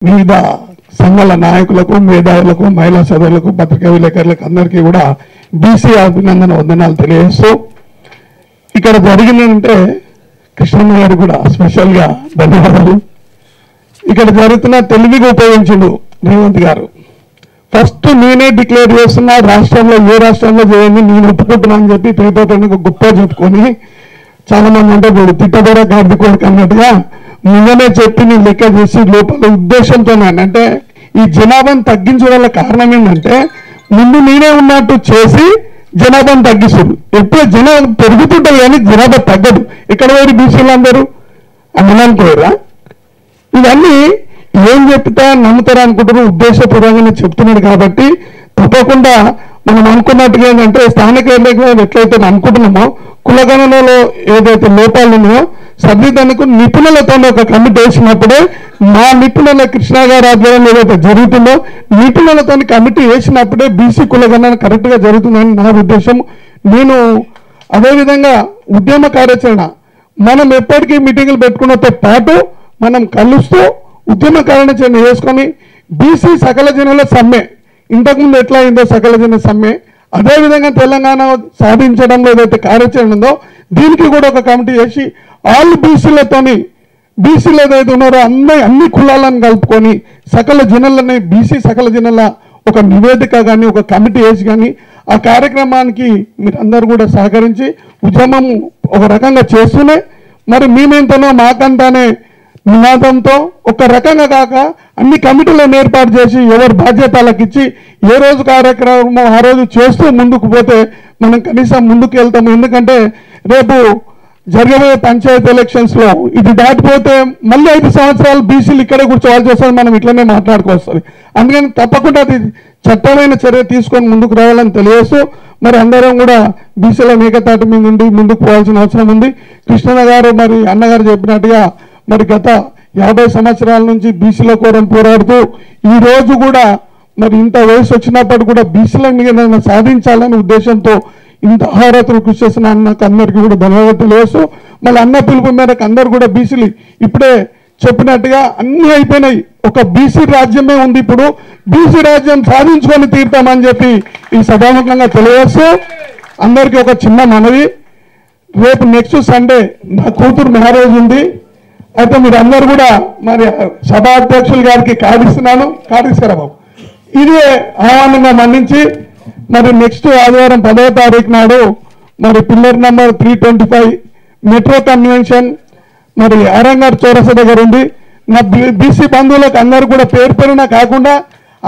వివిధ సంఘాల నాయకులకు, మేధావులకు, మహిళా సోదరులకు, పత్రికా విలేకరులకు అందరికీ కూడా బీసీ అభినందన వందనాలు తెలియజేస్తూ, ఇక్కడ జరిగిందంటే కృష్ణన్న గారు కూడా స్పెషల్గా ధన్యవాదాలు. ఇక్కడ జరుగుతున్న తెలివిగా ఉపయోగించిండు రేవంత్ గారు. ఫస్ట్ నేనే డిక్లేర్ చేస్తున్నా, రాష్ట్రంలో ఏ రాష్ట్రంలో చేయండి నేను ఒప్పుకుంటున్నా అని చెప్పి పేపర్ పైన గొప్ప చెప్పుకొని, చాలా మంది అంటే తిట్టబడ గాడి కొడుకు అన్నట్టుగా ముందనే చెప్పి నేను లెక్క చేసి లోపల ఉద్దేశంతో, అంటే ఈ జనాభాను తగ్గించడం కారణం ఏంటంటే ముందు నేనే ఉన్నట్టు చేసి జనాభాను తగ్గిస్తారు. ఎప్పుడు జనాభా పెరుగుతుంటుంది కానీ జనాభా తగ్గదు. ఎక్కడ పోయి బీసీలు అందరూ అనుకోరా? ఇవన్నీ ఏం చెప్తా నమ్ముతారా అనుకుంటారు, ఉద్దేశపూర్వకంగా చెప్తున్నాడు. కాబట్టి తప్పకుండా మనం అనుకున్నట్టుగా ఏంటంటే స్థానిక ఎన్నికలు ఎట్లయితే అనుకుంటున్నామో కులగణనలో ఏదైతే లోపాలు ఉన్నాయో సరిదిద్దడానికి నిపుణులతో ఒక కమిటీ వేసినప్పుడే, మా నిపుణుల కృష్ణ గారి ఆధ్వర్యంలో ఏదైతే జరుగుతుందో నిపుణులతో కమిటీ వేసినప్పుడే బీసీ కులగణన కరెక్ట్గా జరుగుతుందని నా ఉద్దేశం. నేను అదేవిధంగా ఉద్యమ కార్యాచరణ మనం ఎప్పటికీ మీటింగులు పెట్టుకున్నతో పాటు మనం కలుస్తూ ఉద్యమ కార్యాచరణ చేసుకొని బీసీ సకల జనుల సమ్మె ఇంతకుముందు ఎట్లా అయిందో సకల జన సమ్మె అదేవిధంగా తెలంగాణ సాధించడంలో ఏదైతే కార్యాచరణ ఉందో దీనికి కూడా ఒక కమిటీ చేసి ఆల్ బీసీలు ఏదైతే ఉన్నారో అన్ని కులాలను కలుపుకొని సకల జనులని బీసీ సకల జనుల ఒక నివేదిక కానీ ఒక కమిటీ వేసి కానీ ఆ కార్యక్రమానికి మీరందరూ కూడా సహకరించి ఉద్యమం ఒక రకంగా చేస్తూనే మరి మేమేంతనో మాకంతానే నినాదంతో ఒక రకంగా కాక అన్ని కమిటీలను ఏర్పాటు చేసి ఎవరి బాధ్యతలకు ఇచ్చి ఏ రోజు కార్యక్రమం ఆ రోజు చేస్తూ ముందుకు పోతే మనం కనీసం ముందుకు వెళ్తాము. ఎందుకంటే రేపు జరగబోయే పంచాయతీ ఎలక్షన్స్లో ఇది దాటిపోతే మళ్ళీ 5 సంవత్సరాలు బీసీలు ఇక్కడే కూర్చోవాల్సి వస్తుంది, మనం ఇట్లనే మాట్లాడుకోవస్తుంది. అందుకని తప్పకుండా అది చట్టమైన చర్య తీసుకొని ముందుకు రావాలని తెలియజేస్తూ మరి అందరం కూడా బీసీల ఏకతాటి మీద నుండి ముందుకు పోవాల్సిన అవసరం ఉంది. కృష్ణన్న గారు మరి అన్నగారు చెప్పినట్టుగా మరి గత 50 సంవత్సరాల నుంచి బీసీల కోసం పోరాడుతూ ఈ రోజు కూడా మరి ఇంత వయసు వచ్చినప్పుడు కూడా బీసీల మీద సాధించాలనే ఉద్దేశంతో ఇంత ఆహారతలు కృషి చేసిన అన్నకు అందరికీ కూడా ధన్యవాదాలు తెలియజేస్తూ మళ్ళీ అన్న పిలుపు మేరకు అందరు కూడా బీసీలు ఇప్పుడే చెప్పినట్టుగా అన్నీ అయిపోయినాయి. ఒక బీసీ రాజ్యమే ఉంది. ఇప్పుడు బీసీ రాజ్యం సాధించుకొని తీరుతామని చెప్పి ఈ సభాముఖంగా తెలియజేస్తూ అందరికీ ఒక చిన్న మనవి, రేపు నెక్స్ట్ సండే నా కూతురు మ్యారేజ్ ఉంది. అయితే మీరు అందరు కూడా మరి సభా అధ్యక్షులు గారికి కాడిస్తున్నాను, కాడిస్తారా బాబు, ఇదే ఆహ్వానంగా మన్నించి మరి నెక్స్ట్ ఆదివారం 10వ తారీఖు నాడు మరి పిల్లర్ నెంబర్ 325 మెట్రో కన్వెన్షన్ మరి ఆరంగర్ చౌరస్తా దగ్గర ఉంది. నా బీసీ బంధువులకు అందరూ కూడా పేరు పేరున కాకుండా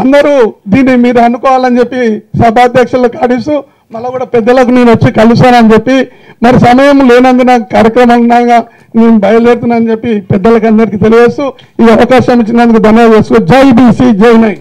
అందరూ దీన్ని మీరు అనుకోవాలని చెప్పి సభాధ్యక్షులకు కాడిస్తూ మళ్ళీ కూడా పెద్దలకు నేను వచ్చి కలుస్తానని చెప్పి మరి సమయం లేనందున కార్యక్రమంగా నేను బయలుదేరుతున్నానని చెప్పి పెద్దలకు అందరికీ తెలియజేస్తూ ఈ అవకాశం ఇచ్చినందుకు ధన్యవాదాలు. జై బీసీ, జై నై.